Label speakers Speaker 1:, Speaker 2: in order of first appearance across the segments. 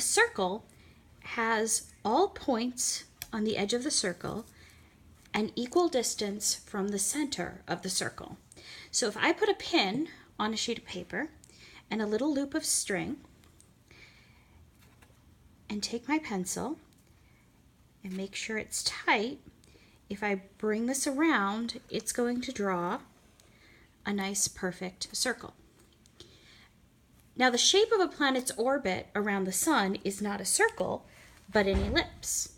Speaker 1: A circle has all points on the edge of the circle an equal distance from the center of the circle. So if I put a pin on a sheet of paper and a little loop of string and take my pencil and make sure it's tight, if I bring this around, it's going to draw a nice perfect circle. Now the shape of a planet's orbit around the sun is not a circle, but an ellipse.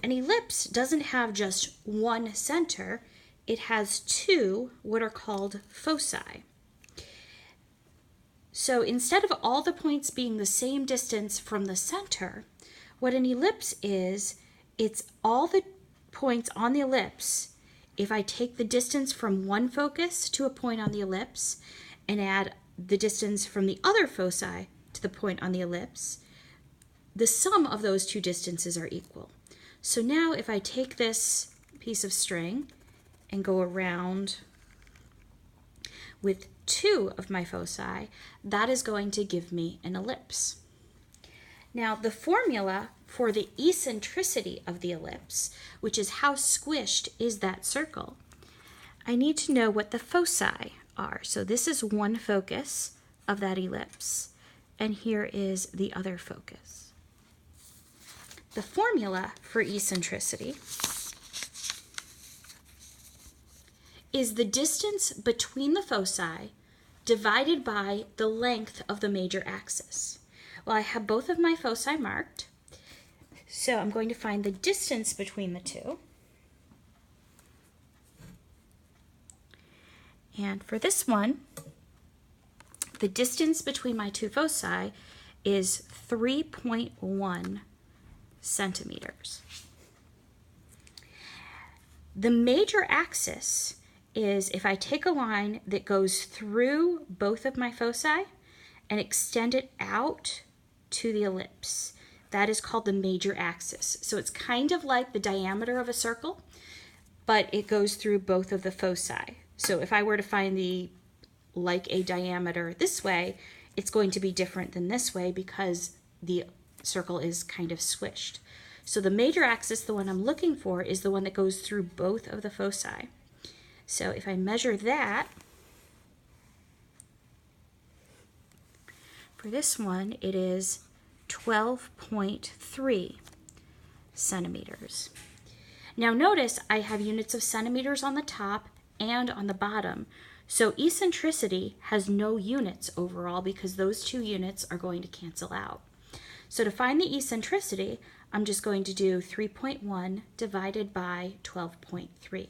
Speaker 1: An ellipse doesn't have just one center, it has two what are called foci. So instead of all the points being the same distance from the center, what an ellipse is, it's all the points on the ellipse. If I take the distance from one focus to a point on the ellipse and add the distance from the other foci to the point on the ellipse, the sum of those two distances are equal. So now if I take this piece of string and go around with two of my foci, that is going to give me an ellipse. Now the formula for the eccentricity of the ellipse, which is how squished is that circle, I need to know what the foci are. So this is one focus of that ellipse, and here is the other focus. The formula for eccentricity is the distance between the foci divided by the length of the major axis. Well, I have both of my foci marked, so I'm going to find the distance between the two. And for this one, the distance between my two foci is 3.1 centimeters. The major axis is if I take a line that goes through both of my foci and extend it out to the ellipse. That is called the major axis. So it's kind of like the diameter of a circle, but it goes through both of the foci. So if I were to find like a diameter this way, it's going to be different than this way because the circle is kind of squished. So the major axis, the one I'm looking for, is the one that goes through both of the foci. So if I measure that, for this one, it is 12.3 centimeters. Now notice I have units of centimeters on the top and on the bottom. So eccentricity has no units overall because those two units are going to cancel out. So to find the eccentricity, I'm just going to do 3.1 divided by 12.3.